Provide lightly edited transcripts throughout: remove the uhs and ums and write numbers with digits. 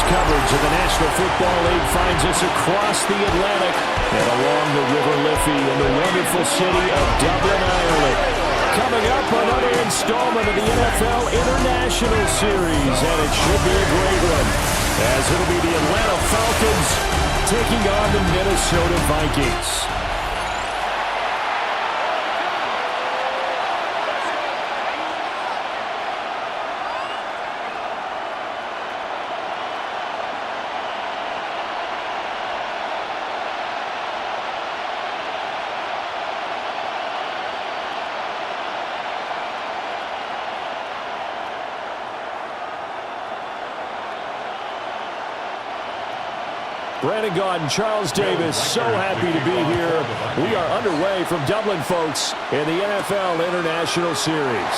Coverage of the National Football League finds us across the Atlantic and along the River Liffey in the wonderful city of Dublin, Ireland. Coming up, another installment of the NFL International Series, and it should be a great one, as it'll be the Atlanta Falcons taking on the Minnesota Vikings. Brandon Gaudin, Charles Davis, so happy to be here. We are underway from Dublin, folks, in the NFL International Series.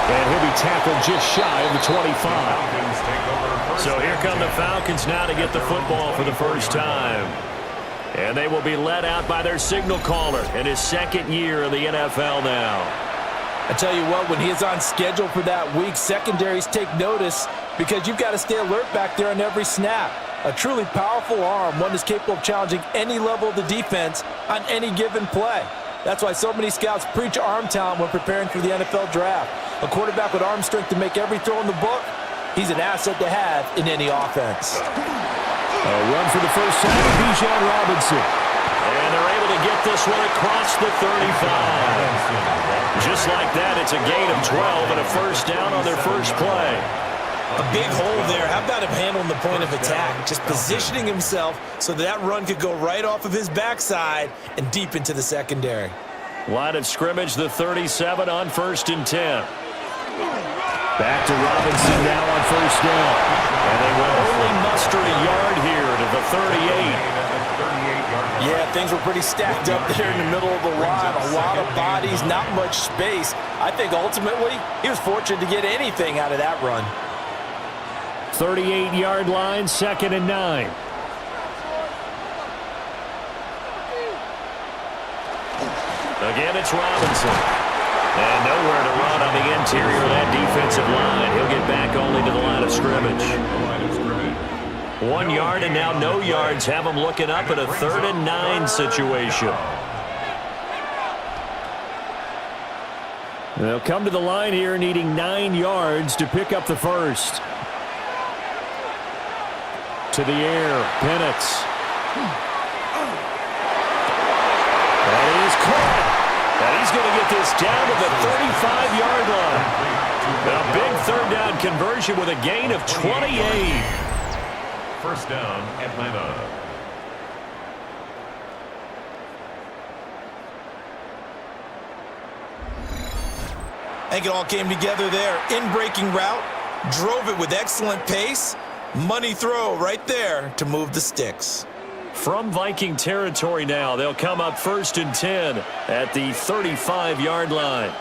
And he'll be tackled just shy of the 25. So here come the Falcons now to get the football for the first time. And they will be led out by their signal caller in his second year in the NFL now. I tell you what, when he is on schedule for that week, secondaries take notice because you've got to stay alert back there on every snap. A truly powerful arm, one that's capable of challenging any level of the defense on any given play. That's why so many scouts preach arm talent when preparing for the NFL draft. A quarterback with arm strength to make every throw in the book, he's an asset to have in any offense. A run for the first time of Bijan Robinson. And they're able to get this one across the 35. Just like that, it's a gain of 12 and a first down on their first play. A big hole there. How about him handling the point of attack? Just positioning himself so that run could go right off of his backside and deep into the secondary. Line of scrimmage, the 37 on 1st and 10. Back to Robinson now on first down. And they will only muster a yard here to the 38. Yeah, things were pretty stacked up there in the middle of the line. A lot of bodies, not much space. I think ultimately he was fortunate to get anything out of that run. 38-yard line, 2nd and 9. Again, it's Robinson. And nowhere to run on the interior of that defensive line. He'll get back only to the line of scrimmage. 1 yard and now no yards have them looking up at a 3rd and 9 situation. They'll come to the line here needing 9 yards to pick up the first. To the air, Penix. That is caught. And he's going to get this down to the 35-yard line. A big 3rd down conversion with a gain of 28. First down, Atlanta. I think it all came together there. In-breaking route, drove it with excellent pace. Money throw right there to move the sticks. From Viking territory now, they'll come up 1st and 10 at the 35-yard line.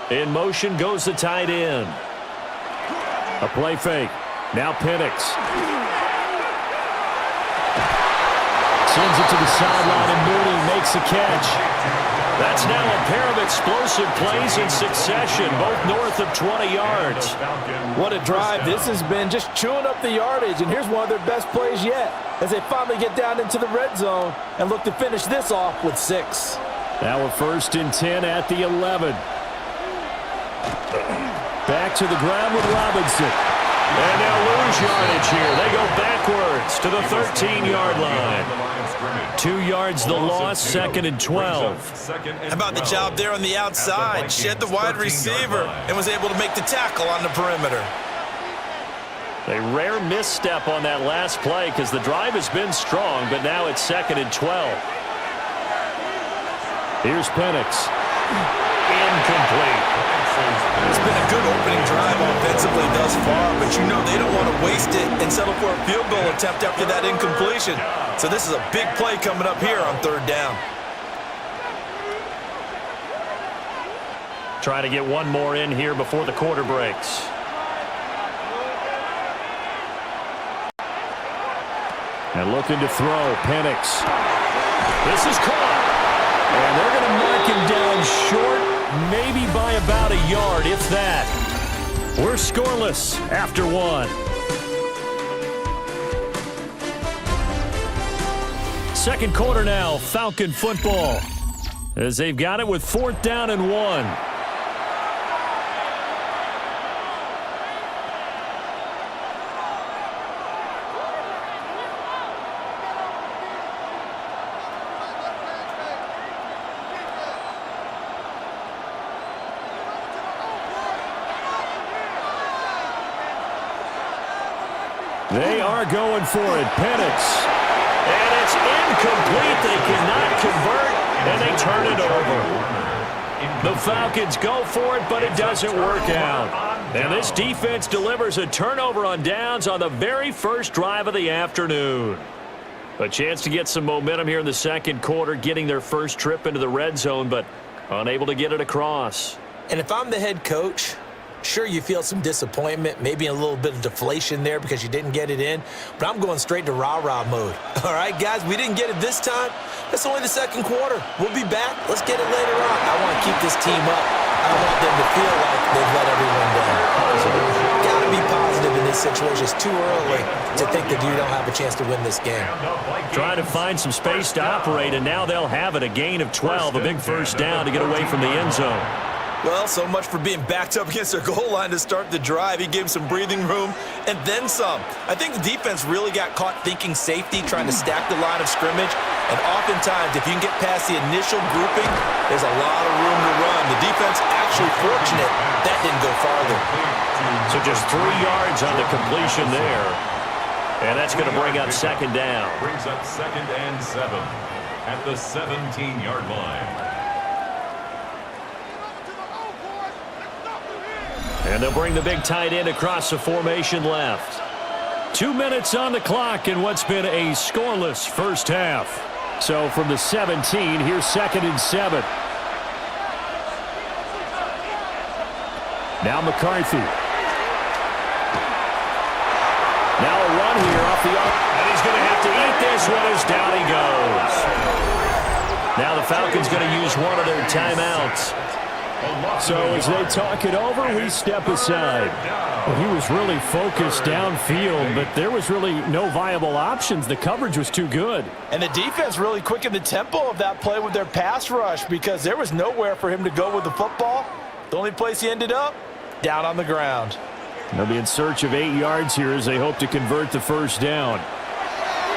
In motion goes the tight end. A play fake. Now Penix. Sends it to the sideline, and Mooney makes the catch. That's now a pair of explosive plays in succession, both north of 20 yards. What a drive this has been, just chewing up the yardage, and here's one of their best plays yet as they finally get down into the red zone and look to finish this off with 6. Now a 1st and 10 at the 11. Back to the ground with Robinson. And they'll lose yardage here. They go backwards to the 13-yard line. 2 yards the loss, 2nd and 12. How about the job there on the outside? Shed the wide receiver and was able to make the tackle on the perimeter. A rare misstep on that last play because the drive has been strong, but now it's 2nd and 12. Here's Penix. Incomplete. It's been a good opening drive offensively thus far, but you know they don't want to waste it and settle for a field goal attempt after that incompletion. So this is a big play coming up here on 3rd down. Try to get one more in here before the quarter breaks. And looking to throw, Penix. This is caught. And they're going to mark him down short, maybe by about a yard, if that. We're scoreless after one. Second quarter now, Falcon football, as they've got it with 4th down and 1. They are going for it. Penix. And it's incomplete. They cannot convert, and they turn it over. The Falcons go for it, but it doesn't work out. And this defense delivers a turnover on downs on the very first drive of the afternoon. A chance to get some momentum here in the second quarter, getting their first trip into the red zone, but unable to get it across. And if I'm the head coach, sure, you feel some disappointment, maybe a little bit of deflation there because you didn't get it in, but I'm going straight to rah-rah mode. All right, guys, we didn't get it this time. That's only the second quarter. We'll be back. Let's get it later on. I want to keep this team up. I don't want them to feel like they've let everyone down. Got to be positive in this situation. It's too early to think that you don't have a chance to win this game. Trying to find some space to operate, and now they'll have it. A gain of 12, a big first down to get away from the end zone. Well, so much for being backed up against their goal line to start the drive. He gave him some breathing room and then some. I think the defense really got caught thinking safety, trying to stack the line of scrimmage. And oftentimes, if you can get past the initial grouping, there's a lot of room to run. The defense actually fortunate that didn't go farther. So just 3 yards on the completion there. And that's going to bring up second down. Brings up 2nd and 7 at the 17-yard line. And they'll bring the big tight end across the formation left. 2 minutes on the clock in what's been a scoreless first half. So from the 17, here's 2nd and 7. Now McCarthy. Now a run here off the arm. And he's going to have to eat this one as down he goes. Now the Falcons going to use one of their timeouts. So as they talk it over, we step aside. Well, he was really focused downfield, but there was really no viable options. The coverage was too good. And the defense really quickened the tempo of that play with their pass rush because there was nowhere for him to go with the football. The only place he ended up, down on the ground. They'll be in search of 8 yards here as they hope to convert the first down.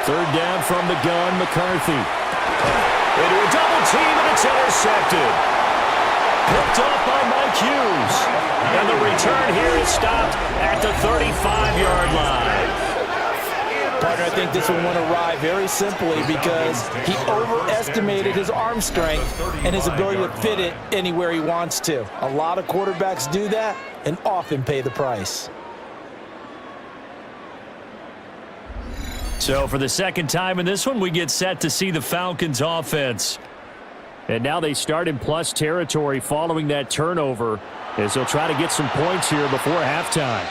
3rd down from the gun, McCarthy. Into a double team, and it's intercepted. Picked up by Mike Hughes. And the return here is stopped at the 35-yard line. Partner, I think this one went awry very simply because he overestimated his arm strength and his ability to fit it anywhere he wants to. A lot of quarterbacks do that and often pay the price. So for the second time in this one, we get set to see the Falcons offense. And now they start in plus territory following that turnover as they'll try to get some points here before halftime.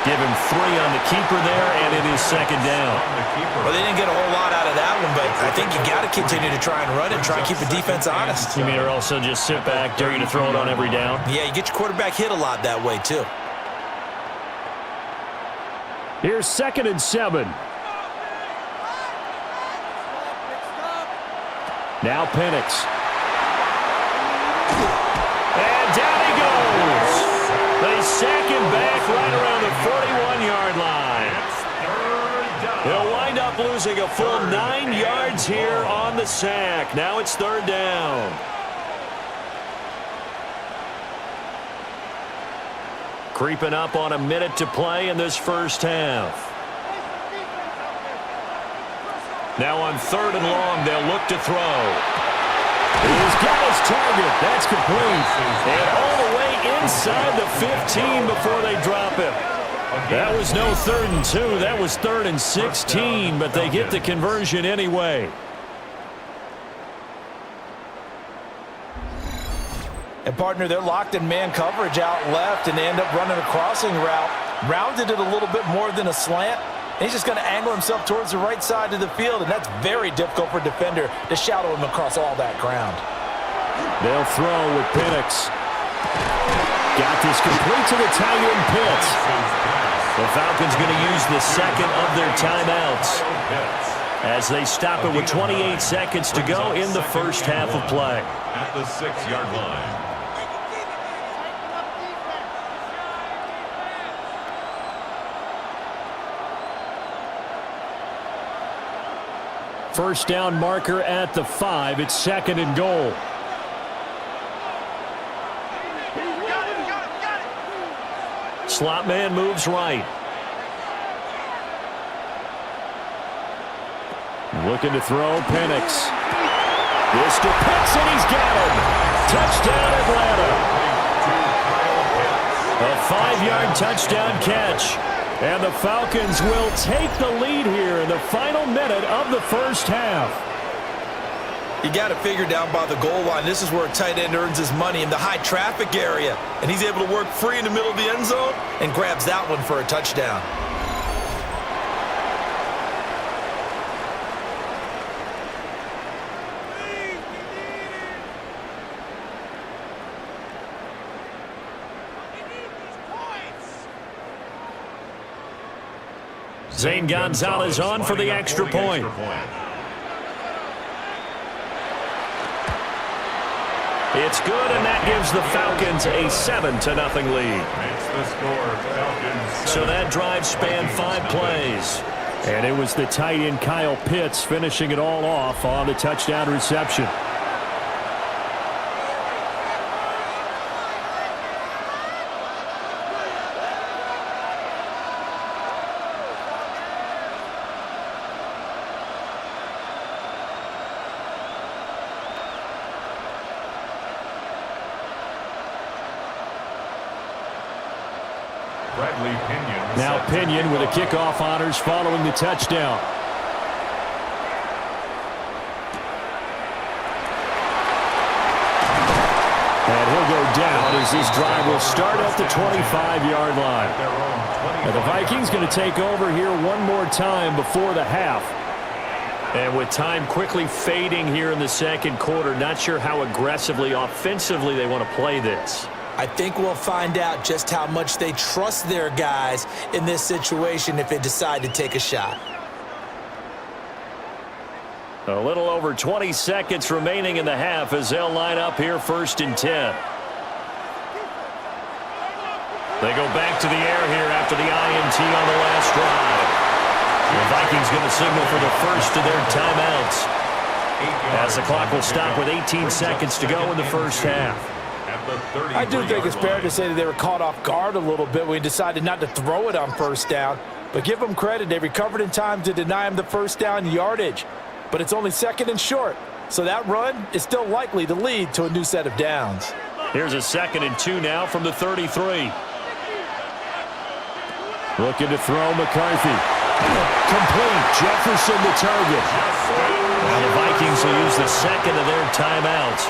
Give him 3 on the keeper there, and it is second down. Well, they didn't get a whole lot out of that one, but I think you got to continue to try and run it, try and keep the defense honest. You mean or also just sit back, dare you to throw it on every down? Yeah, you get your quarterback hit a lot that way, too. Here's 2nd and 7. Now Penix. And down he goes. They sack him back right around the 41-yard line. He'll wind up losing a full 9 yards here on the sack. Now it's 3rd down. Creeping up on a minute to play in this first half. Now on 3rd and long, they'll look to throw. He's got his target. That's complete. And all the way inside the 15 before they drop him. That was no 3rd and 2. That was 3rd and 16, but they get the conversion anyway. And, partner, they're locked in man coverage out left, and they end up running a crossing route. Rounded it a little bit more than a slant. And he's just going to angle himself towards the right side of the field, and that's very difficult for a defender to shadow him across all that ground. They'll throw with Penix. Got this complete to the tight end Pitts. The Falcons going to use the second of their timeouts as they stop it with 28 seconds to go in the first half of play. At the 6-yard line. First down marker at the 5. It's 2nd and goal. Slot man moves right. Looking to throw, Penix. This to Pitts, and he's got him. Touchdown, Atlanta. A 5-yard touchdown catch. And the Falcons will take the lead here in the final minute of the first half. You got to figure down by the goal line. This is where a tight end earns his money, in the high traffic area. And he's able to work free in the middle of the end zone and grabs that one for a touchdown. Zane Gonzalez on for the extra point. It's good, and that gives the Falcons a 7-0 lead. So that drive spanned 5 plays. And it was the tight end Kyle Pitts finishing it all off on the touchdown reception. Now Pinion with a kickoff honors following the touchdown. And he'll go down as this drive will start at the 25-yard line. And the Vikings going to take over here one more time before the half. And with time quickly fading here in the second quarter, not sure how aggressively, offensively they want to play this. I think we'll find out just how much they trust their guys in this situation if they decide to take a shot. A little over 20 seconds remaining in the half as they'll line up here 1st and 10. They go back to the air here after the INT on the last drive. The Vikings going to signal for the first of their timeouts as the clock will stop with 18 seconds to go in the first half. I do think it's fair to say that they were caught off guard a little bit when he decided not to throw it on first down. But give them credit. They recovered in time to deny him the first down yardage. But it's only 2nd and short. So that run is still likely to lead to a new set of downs. Here's a 2nd and 2 now from the 33. Looking to throw, McCarthy. Complete. Jefferson the target. Now the Vikings will use the second of their timeouts.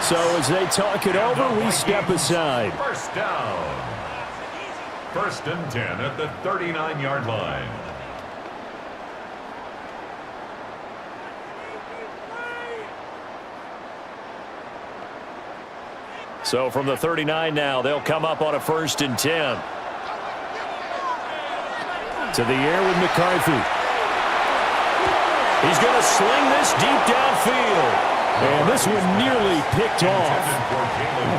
So as they talk it over, we step aside. First down. 1st and 10 at the 39-yard line. So from the 39 now, they'll come up on a 1st and 10. To the air with McCarthy. He's going to sling this deep downfield. And this one nearly picked off.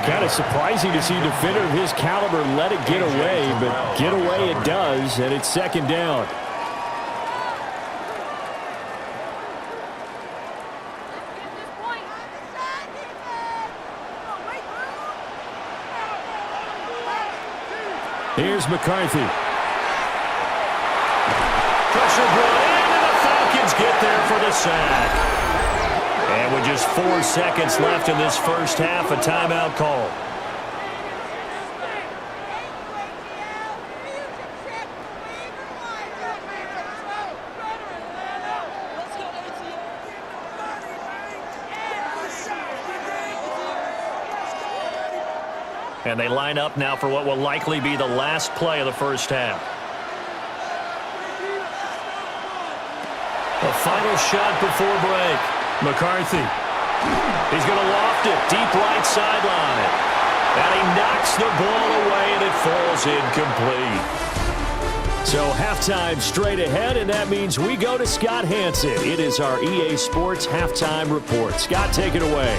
Kind of surprising to see a defender of his caliber let it get away, but get away it does, and it's 2nd down. Here's McCarthy. Pressure brought in, and the Falcons get there for the sack. And with just 4 seconds left in this first half, a timeout call. And they line up now for what will likely be the last play of the first half. The final shot before break. McCarthy. He's going to loft it deep right sideline. And he knocks the ball away, and it falls incomplete. So halftime straight ahead, and that means we go to Scott Hanson. It is our EA Sports Halftime Report. Scott, take it away.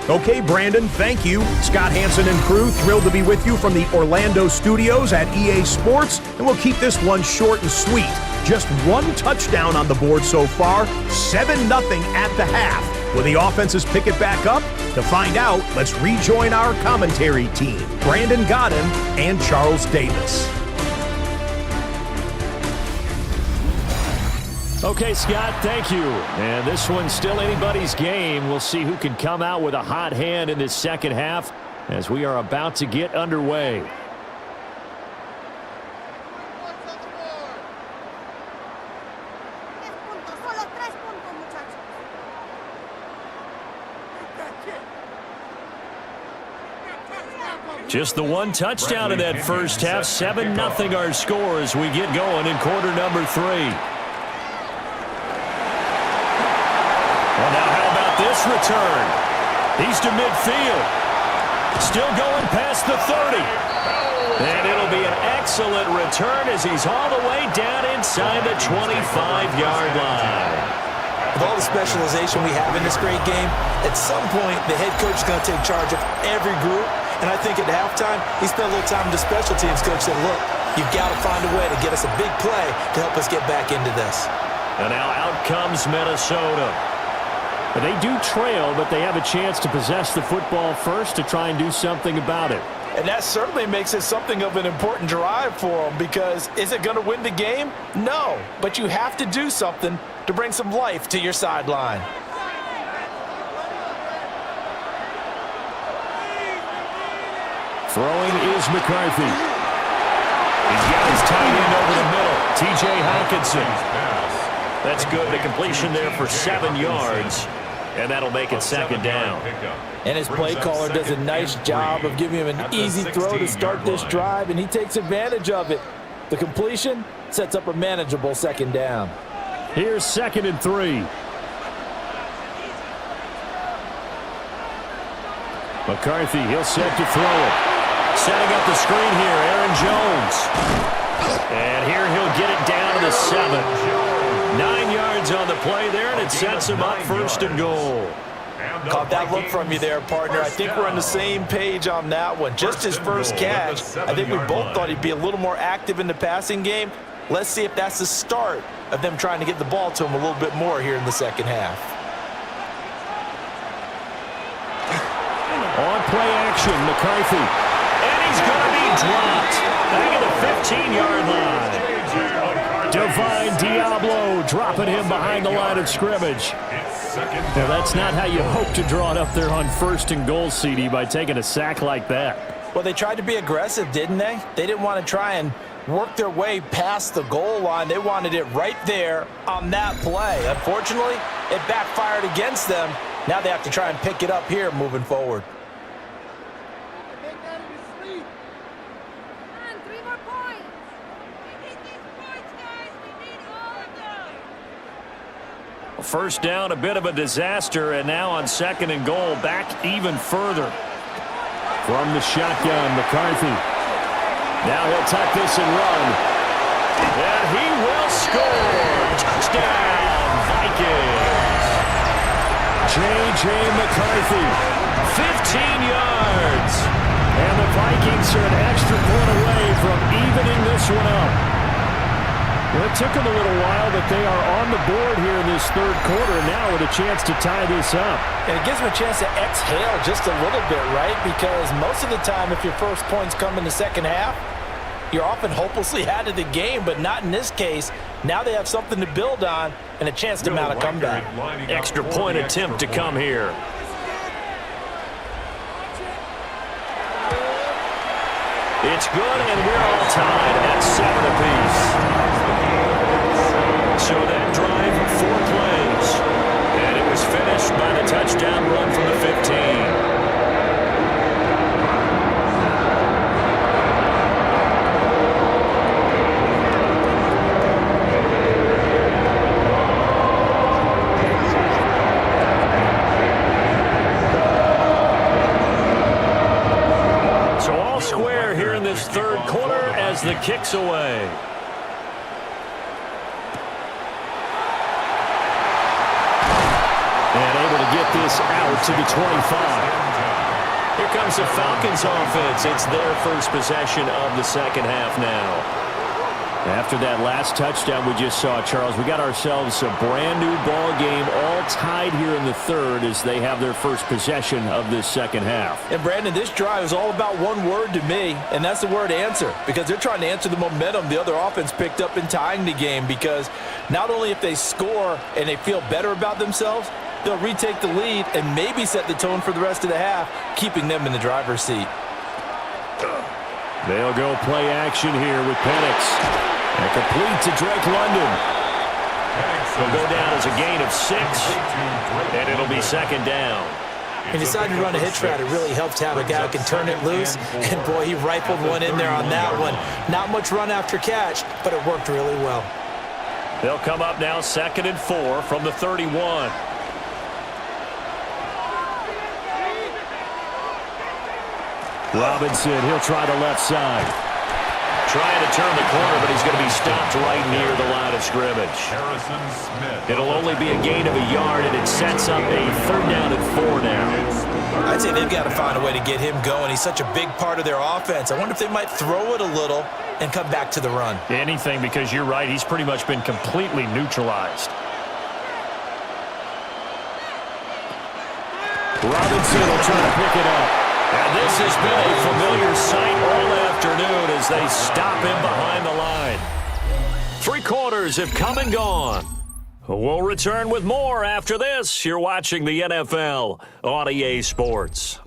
Okay, Brandon, thank you. Scott Hanson and crew, thrilled to be with you from the Orlando studios at EA Sports, and we'll keep this one short and sweet. Just one touchdown on the board so far, 7-0 at the half. Will the offenses pick it back up? To find out, let's rejoin our commentary team, Brandon Godden and Charles Davis. Okay, Scott, thank you. And this one's still anybody's game. We'll see who can come out with a hot hand in this second half as we are about to get underway. Just the one touchdown in that first half. 7-0 our score as we get going in quarter number 3. Well, now how about this return? He's to midfield. Still going past the 30. And it'll be an excellent return as he's all the way down inside the 25-yard line. With all the specialization we have in this great game, at some point the head coach is going to take charge of every group. And I think at halftime, he spent a little time with the special teams coach said, look, you've got to find a way to get us a big play to help us get back into this. And now out comes Minnesota. They do trail, but they have a chance to possess the football first to try and do something about it. And that certainly makes it something of an important drive for them, because is it going to win the game? No, but you have to do something to bring some life to your sideline. Throwing is McCarthy. He's got his tight end over the middle, T.J. Hawkinson. That's good. The completion there for 7 yards. And that'll make it second down. And his play caller does a nice job of giving him an easy throw to start this drive, and he takes advantage of it. The completion sets up a manageable second down. Here's 2nd and 3. McCarthy, he'll set to throw it. Setting up the screen here, Aaron Jones. And here he'll get it down to the 7. 9 yards on the play there, and it sets him up 1st and goal. Caught that look from you there, partner. I think we're on the same page on that one. Just his first catch. I think we both thought he'd be a little more active in the passing game. Let's see if that's the start of them trying to get the ball to him a little bit more here in the second half. On play action, McCarthy. And he's going to be dropped back at the 15-yard line. Divine Diablo dropping him behind the line of scrimmage. Well, that's not how you hope to draw it up there on 1st and goal, CD, by taking a sack like that. Well, they tried to be aggressive, didn't they? They didn't want to try and work their way past the goal line. They wanted it right there on that play. Unfortunately, it backfired against them. Now they have to try and pick it up here moving forward. First down, a bit of a disaster, and now on 2nd and goal, back even further. From the shotgun, McCarthy. Now he'll tuck this and run. And he will score. Touchdown, Vikings. J.J. McCarthy, 15 yards. And the Vikings are an extra point away from evening this one up. Well, it took them a little while, but they are on the board here in this 3rd quarter now with a chance to tie this up. And it gives them a chance to exhale just a little bit, right? Because most of the time, if your first points come in the second half, you're often hopelessly out of the game, but not in this case. Now they have something to build on and a chance to mount a comeback. Extra point attempt to come here. It's good, and we're all tied at 7 apiece. So that drive, 4 plays. And it was finished by the touchdown run from the 15. Third quarter as the kick's away. And able to get this out to the 25. Here comes the Falcons offense. It's their first possession of the second half now. After that last touchdown we just saw, Charles, we got ourselves a brand new ball game, all tied here in the third as they have their first possession of this second half. And Brandon, this drive is all about one word to me, and that's the word answer, because they're trying to answer the momentum the other offense picked up in tying the game, because not only if they score and they feel better about themselves, they'll retake the lead and maybe set the tone for the rest of the half, keeping them in the driver's seat. They'll go play action here with Penix. And complete to Drake London. He'll go down as a gain of 6, and it'll be second down. He decided to run a hitch route. It really helped to have a guy who can turn it loose. And, boy, he rifled one in there on that one. Not much run after catch, but it worked really well. They'll come up now 2nd and 4 from the 31. Robinson, he'll try the left side. Trying to turn the corner, but he's going to be stopped right near the line of scrimmage. It'll only be a gain of a yard, and it sets up a 3rd down and 4 now. I'd say they've got to find a way to get him going. He's such a big part of their offense. I wonder if they might throw it a little and come back to the run. Anything, because you're right. He's pretty much been completely neutralized. Robinson will try to pick it up. And this has been a familiar sight all afternoon as they stop him behind the line. 3 quarters have come and gone. We'll return with more after this. You're watching the NFL on EA Sports.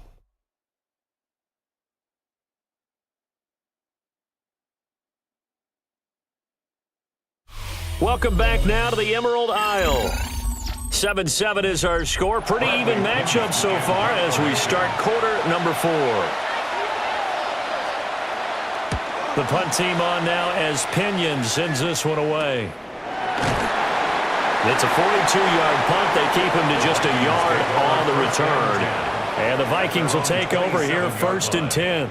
Welcome back now to the Emerald Isle. 7-7 is our score. Pretty even matchup so far as we start quarter number 4. The punt team on now as Pinion sends this one away. It's a 42-yard punt. They keep him to just a yard on the return. And the Vikings will take over here 1st and 10.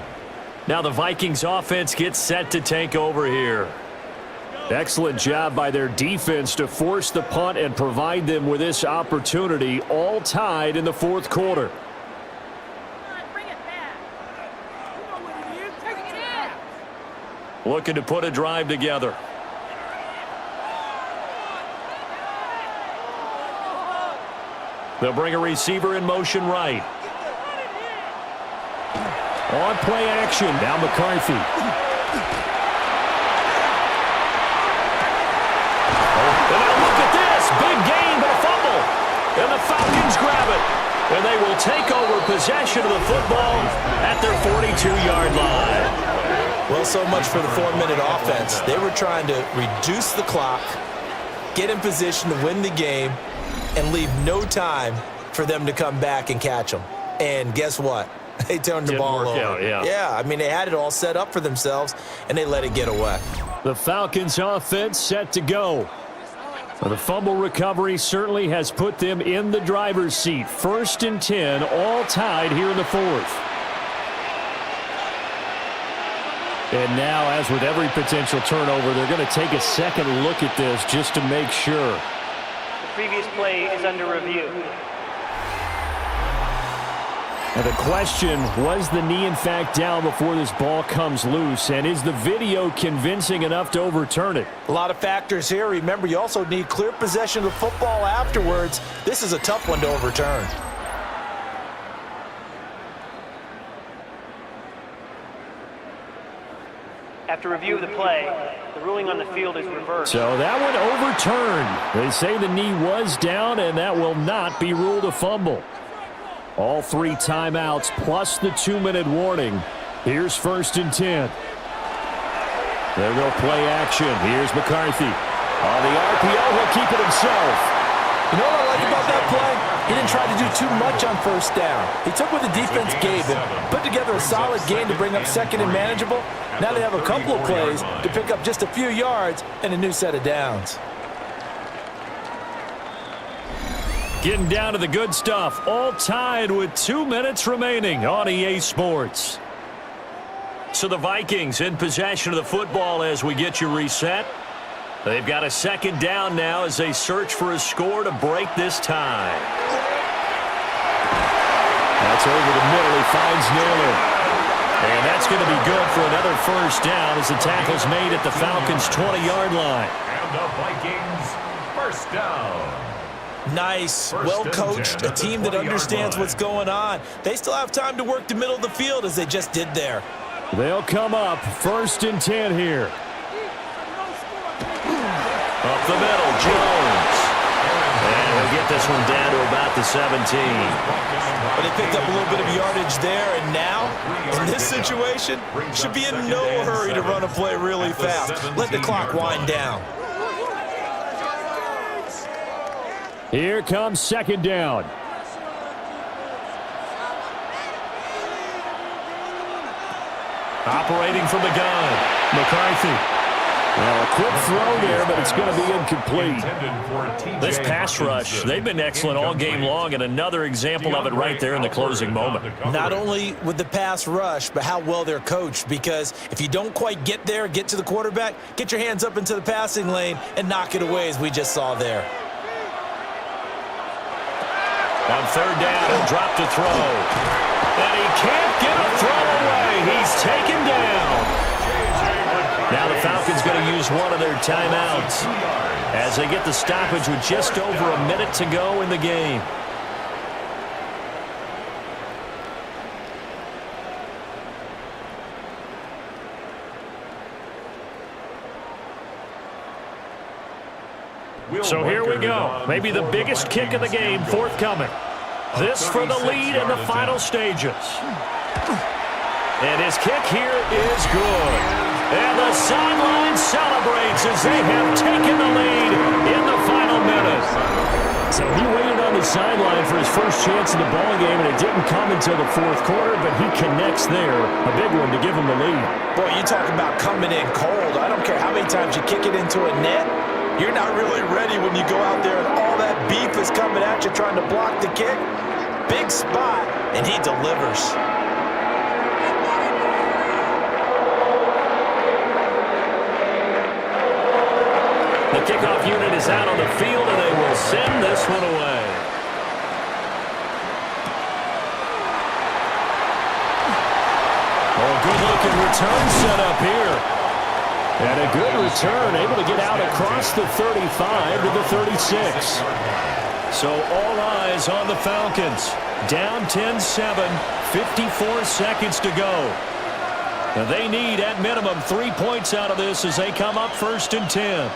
Now the Vikings offense gets set to take over here. Excellent job by their defense to force the punt and provide them with this opportunity, all tied in the 4th quarter. Looking to put a drive together. They'll bring a receiver in motion right. On play action, now McCarthy. Big gain, but a fumble. And the Falcons grab it. And they will take over possession of the football at their 42-yard line. Well, so much for the 4-minute offense. They were trying to reduce the clock, get in position to win the game, and leave no time for them to come back and catch them. And guess what? They turned the ball over. Yeah, I mean, they had it all set up for themselves, and they let it get away. The Falcons offense set to go. Well, the fumble recovery certainly has put them in the driver's seat. 1st and 10, all tied here in the 4th. And now, as with every potential turnover, they're going to take a second look at this just to make sure. The previous play is under review. And the question, was the knee in fact down before this ball comes loose? And is the video convincing enough to overturn it? A lot of factors here. Remember, you also need clear possession of the football afterwards. This is a tough one to overturn. After review of the play, the ruling on the field is reversed. So that one overturned. They say the knee was down, and that will not be ruled a fumble. All 3 timeouts plus the 2-minute warning. Here's 1st and 10. There go play action. Here's McCarthy. On the RPO, he'll keep it himself. You know what I like about that play? He didn't try to do too much on 1st down. He took what the defense gave him, put together a solid game to bring up 2nd and manageable. Now they have a couple of plays to pick up just a few yards and a new set of downs. Getting down to the good stuff. All tied with 2 minutes remaining on EA Sports. So the Vikings in possession of the football as we get you reset. They've got a 2nd down now as they search for a score to break this tie. That's over the middle. He finds Naylor. And that's going to be good for another 1st down as the tackle's made at the Falcons' 20-yard line. And the Vikings, 1st down. Nice, well-coached, a team that understands what's going on. They still have time to work the middle of the field as they just did there. They'll come up 1st and 10 here. Up the middle, Jones. And he'll get this one down to about the 17. But they picked up a little bit of yardage there, and now, in this situation, should be in no hurry to run a play really fast. Let the clock wind down. Here comes 2nd down. Operating from the gun, McCarthy. Well, a quick throw there, but it's going to be incomplete. This pass rush, they've been excellent all game long, and another example of it right there in the closing moment. Not only with the pass rush, but how well they're coached, because if you don't quite get there, get to the quarterback, get your hands up into the passing lane and knock it away as we just saw there. On 3rd down, he'll drop the throw. And he can't get a throw away. He's taken down. Now the Falcons going to use one of their timeouts as they get the stoppage with just over a minute to go in the game. So here we go. Maybe the biggest kick of the game forthcoming. This for the lead in the final stages. And his kick here is good. And the sideline celebrates as they have taken the lead in the final minute. So he waited on the sideline for his first chance in the ballgame, and it didn't come until the 4th quarter, but he connects there. A big one to give him the lead. Boy, you talk about coming in cold. I don't care how many times you kick it into a net. You're not really ready when you go out there and all that beef is coming at you trying to block the kick. Big spot, and he delivers. The kickoff unit is out on the field, and they will send this one away. Oh, good-looking return set up here. And a good return, able to get out across the 35 to the 36. So all eyes on the Falcons. Down 10-7, 54 seconds to go. And they need, at minimum, 3 points out of this as they come up 1st and 10.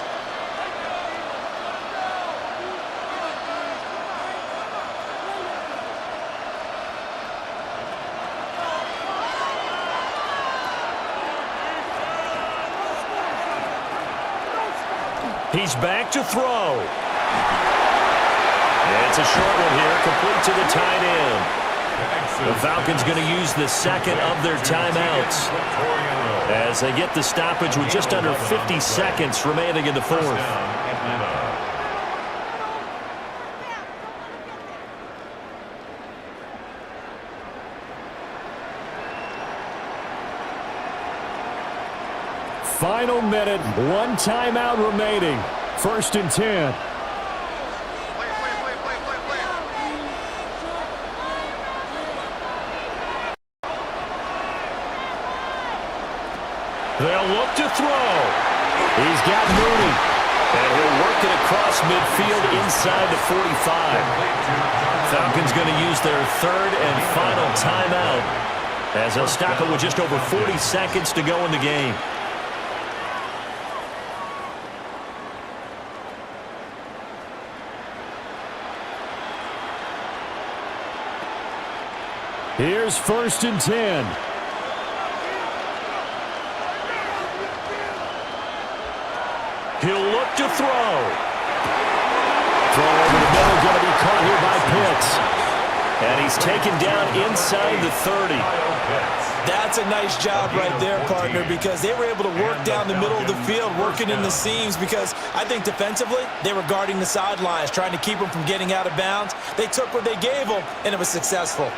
He's back to throw. And it's a short one here, complete to the tight end. The Falcons going to use the 2nd of their timeouts as they get the stoppage with just under 50 seconds remaining in the 4th. Final minute, 1 timeout remaining. 1st and 10. They'll look to throw. He's got Mooney. And he'll work it across midfield inside the 45. Falcons going to use their 3rd and final timeout as they'll stop it with just over 40 seconds to go in the game. Here's 1st and 10. He'll look to throw. Throw over the middle, going to be caught here by Pitts. And he's taken down inside the 30. That's a nice job right there, partner, because they were able to work down the middle of the field, working in the seams, because I think defensively they were guarding the sidelines, trying to keep them from getting out of bounds. They took what they gave them, and it was successful.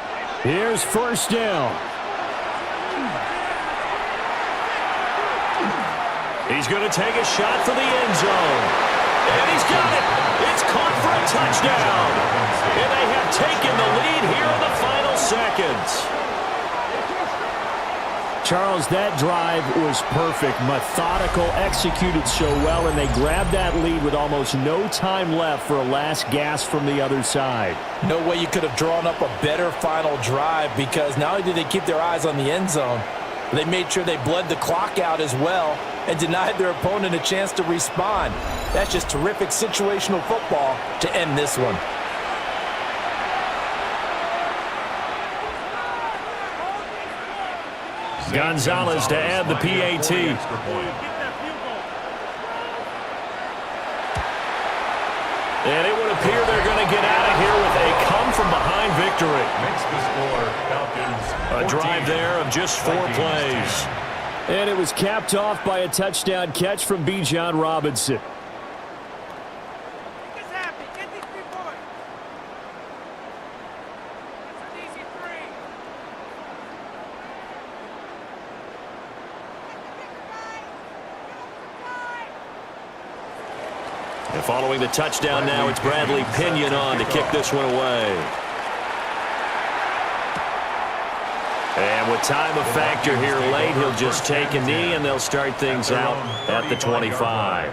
Here's 1st down. He's going to take a shot for the end zone. And he's got it. It's caught for a touchdown. And they have taken the lead here in the final seconds. Charles, that drive was perfect, methodical, executed so well, and they grabbed that lead with almost no time left for a last gasp from the other side. No way you could have drawn up a better final drive, because not only did they keep their eyes on the end zone, they made sure they bled the clock out as well and denied their opponent a chance to respond. That's just terrific situational football to end this one. Gonzalez to add the PAT. And it would appear they're going to get out of here with a come-from-behind victory. Makes the score Falcons. A drive there of just 4 plays. And it was capped off by a touchdown catch from Bijan Robinson. And following the touchdown now, it's Bradley Pinion on to kick this one away. And with time of factor here late, he'll just take a knee and they'll start things out at the 25.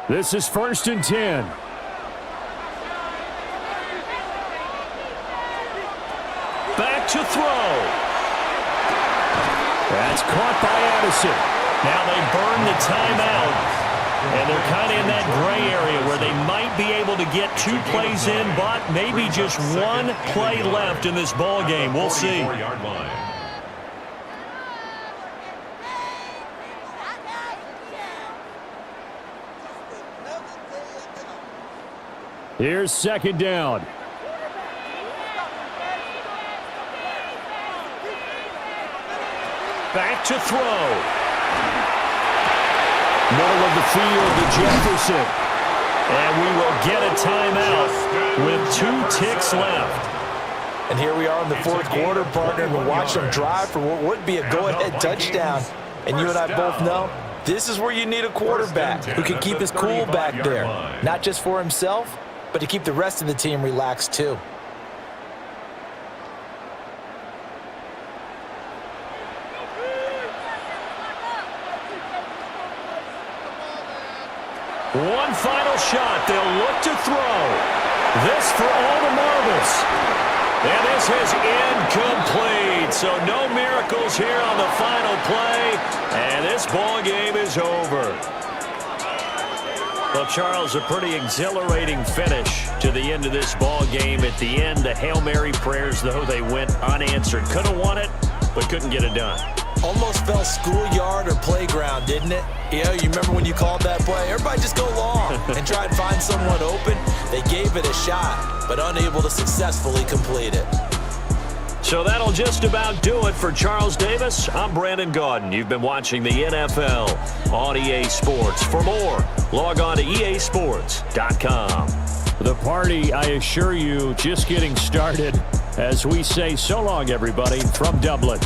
This is 1st and 10. Back to throw. That's caught by Addison. Now they burn the timeout, and they're kind of in that gray area where they might be able to get 2 plays in, but maybe just 1 play left in this ball game. We'll see. Here's 2nd down. Back to throw. Middle of the field to Jefferson. And we will get a timeout with 2 ticks left. And here we are in the 4th quarter, partner, and we'll watch them drive for what would be a go-ahead touchdown. And you and I both know this is where you need a quarterback who can keep his cool back there. Not just for himself, but to keep the rest of the team relaxed too. One final shot. They'll look to throw. This for all the marbles. And this is incomplete. So no miracles here on the final play. And this ball game is over. Well, Charles, a pretty exhilarating finish to the end of this ball game. At the end, the Hail Mary prayers, though, they went unanswered. Could have won it, but couldn't get it done. Almost felt schoolyard or playground, didn't it? You know, you remember when you called that play? Everybody just go long and try and find someone open. They gave it a shot, but unable to successfully complete it. So that'll just about do it for Charles Davis. I'm Brandon Gaudin. You've been watching the NFL on EA Sports. For more, log on to easports.com. The party, I assure you, just getting started. As we say so long, everybody, from Dublin.